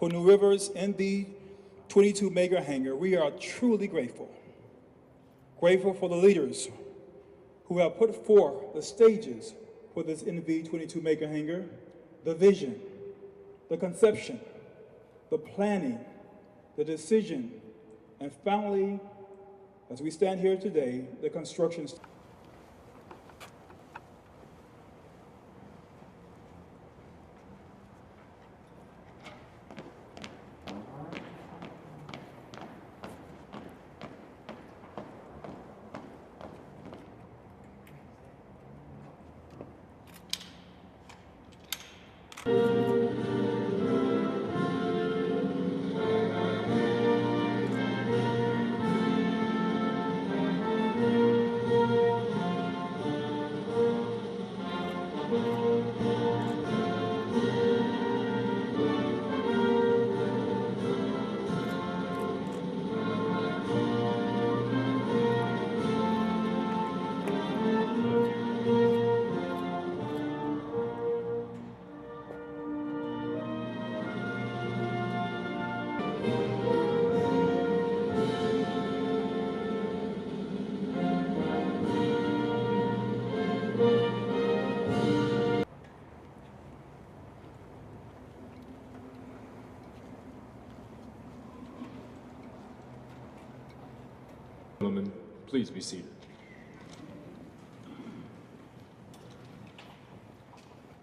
for New River's NV-22 Mega Hangar, we are truly grateful. Grateful for the leaders who have put forth the stages for this NV-22 Mega Hangar, the vision, the conception, the planning, the decision, and finally, as we stand here today, the construction. Gentlemen, please be seated.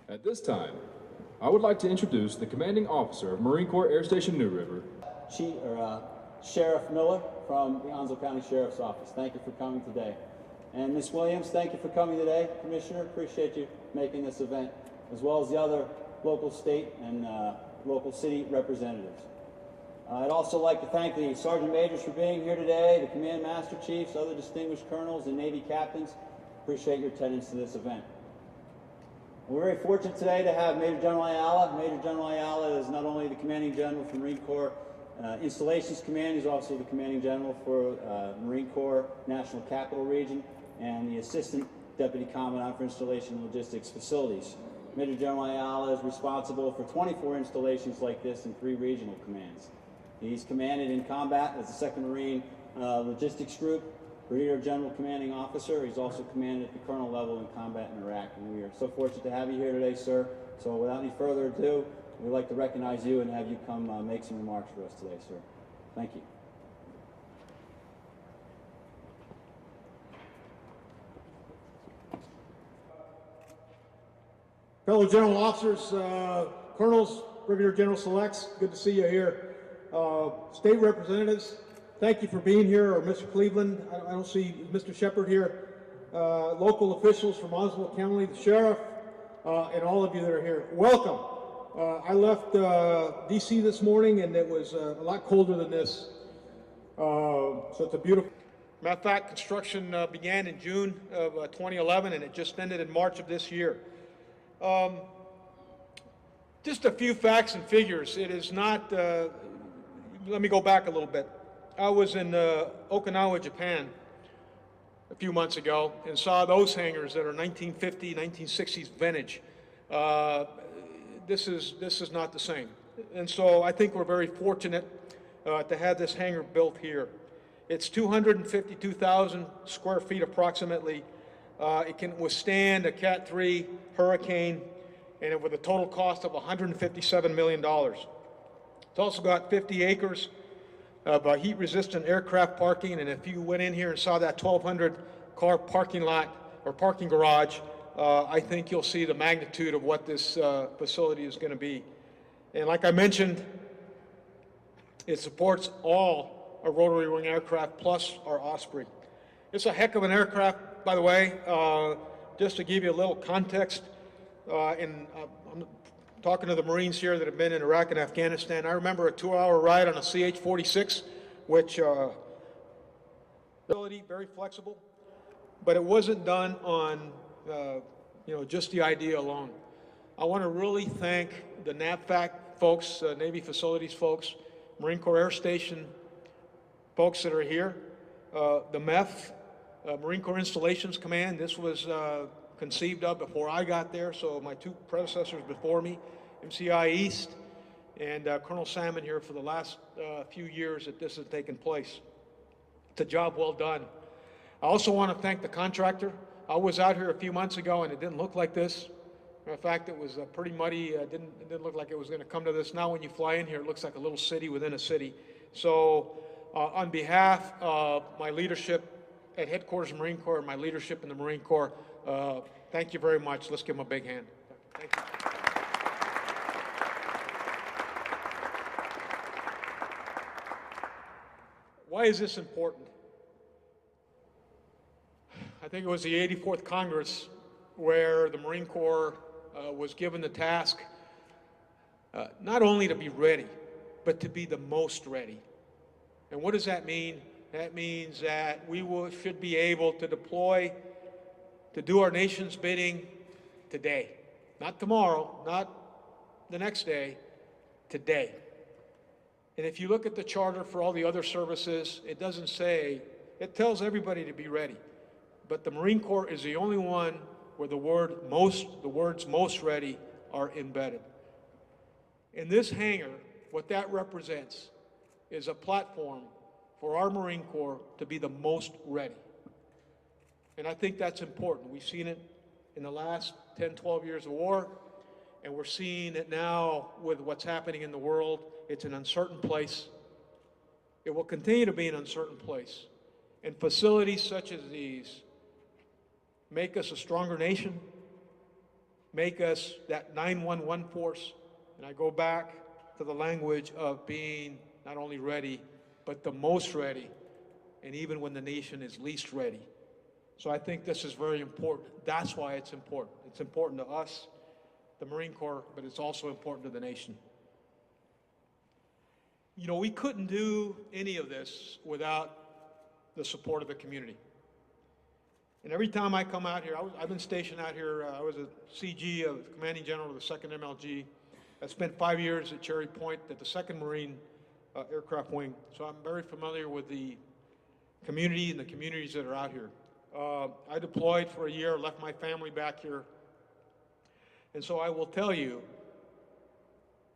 At this time, I would like to introduce the commanding officer of Marine Corps Air Station New River, Sheriff Miller from the Onslow County Sheriff's Office. Thank you for coming today. And Ms. Williams, thank you for coming today. Commissioner, appreciate you making this event, as well as the other local state and local city representatives. I'd also like to thank the Sergeant Majors for being here today, the Command Master Chiefs, other distinguished colonels, and Navy captains. Appreciate your attendance to this event. We're very fortunate today to have Major General Ayala. Major General Ayala is not only the Commanding General for Marine Corps Installations Command, he's also the Commanding General for Marine Corps National Capital Region and the Assistant Deputy Commandant for Installation and Logistics Facilities. Major General Ayala is responsible for 24 installations like this in 3 regional commands. He's commanded in combat as the 2nd Marine Logistics Group, Brigadier General Commanding Officer. He's also commanded at the colonel level in combat in Iraq. And we are so fortunate to have you here today, sir. So without any further ado, we'd like to recognize you and have you come make some remarks for us today, sir. Thank you. Fellow general officers, colonels, Brigadier General Selects, good to see you here. State representatives, thank you for being here, or Mr. Cleveland, I don't see Mr. Shepard here. Local officials from Onslow County, the sheriff, and all of you that are here, welcome. I left DC this morning and it was a lot colder than this, so it's a beautiful. Matter of fact, construction began in June of 2011 and it just ended in March of this year. Just a few facts and figures. It is not, let me go back a little bit. I was in Okinawa, Japan a few months ago and saw those hangars that are 1950, 1960s vintage. This is not the same. And so I think we're very fortunate to have this hangar built here. It's 252,000 square feet approximately. It can withstand a Cat 3 hurricane, and with a total cost of $157 million. It's also got 50 acres of heat-resistant aircraft parking, and if you went in here and saw that 1,200 car parking lot or parking garage, I think you'll see the magnitude of what this facility is going to be. And like I mentioned, it supports all our rotary wing aircraft plus our Osprey. It's a heck of an aircraft, by the way. Just to give you a little context, I'm talking to the Marines here that have been in Iraq and Afghanistan. I remember a 2-hour ride on a CH-46, which very flexible, but it wasn't done on just the idea alone. I want to really thank the NAVFAC folks, Navy facilities folks, Marine Corps Air Station folks that are here, the MEF, Marine Corps Installations Command. This was conceived of before I got there, so my 2 predecessors before me, MCI-East and Colonel Salmon here for the last few years that this has taken place. It's a job well done. I also want to thank the contractor. I was out here a few months ago and it didn't look like this. Matter of fact, it was pretty muddy. It didn't look like it was going to come to this. Now when you fly in here, it looks like a little city within a city. So on behalf of my leadership at Headquarters Marine Corps and my leadership in the Marine Corps, thank you very much. Let's give them a big hand. Thank you. Why is this important? I think it was the 84th Congress where the Marine Corps was given the task not only to be ready, but to be the most ready. And what does that mean? That means that we should be able to deploy to do our nation's bidding today. Not tomorrow, not the next day, today. And if you look at the charter for all the other services, it doesn't say, it tells everybody to be ready. But the Marine Corps is the only one where the words most ready are embedded. In this hangar, what that represents is a platform for our Marine Corps to be the most ready. And I think that's important. We've seen it in the last 10, 12 years of war, and we're seeing it now with what's happening in the world. It's an uncertain place. It will continue to be an uncertain place. And facilities such as these make us a stronger nation, make us that 911 force. And I go back to the language of being not only ready, but the most ready, and even when the nation is least ready. So I think this is very important. That's why it's important. It's important to us, the Marine Corps, but it's also important to the nation. You know, we couldn't do any of this without the support of the community. And every time I come out here, I've been stationed out here, I was a CG, Commanding General of the 2nd MLG. I spent 5 years at Cherry Point at the 2nd Marine Aircraft Wing, so I'm very familiar with the community and the communities that are out here. I deployed for a year, left my family back here, and so I will tell you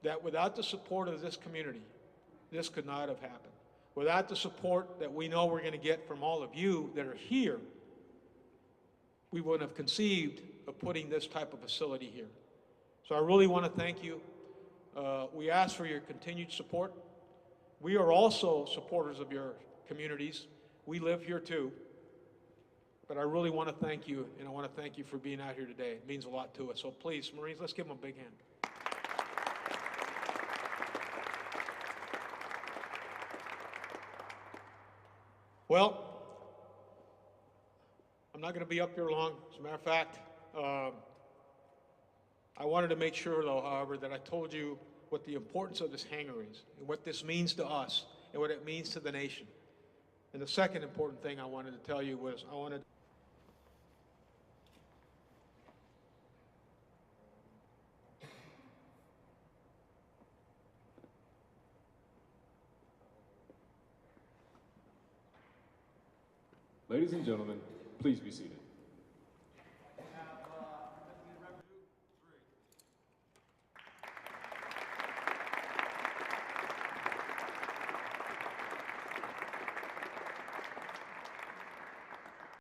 that without the support of this community, this could not have happened. Without the support that we know we're going to get from all of you that are here, we wouldn't have conceived of putting this type of facility here. So I really want to thank you. We ask for your continued support. We are also supporters of your communities. We live here too. But I really want to thank you, and I want to thank you for being out here today. It means a lot to us. So please, Marines, let's give them a big hand. Well, I'm not going to be up here long. As a matter of fact, I wanted to make sure, though, however, that I told you what the importance of this hangar is, and what this means to us, and what it means to the nation. And the second important thing I wanted to tell you was Ladies and gentlemen, please be seated.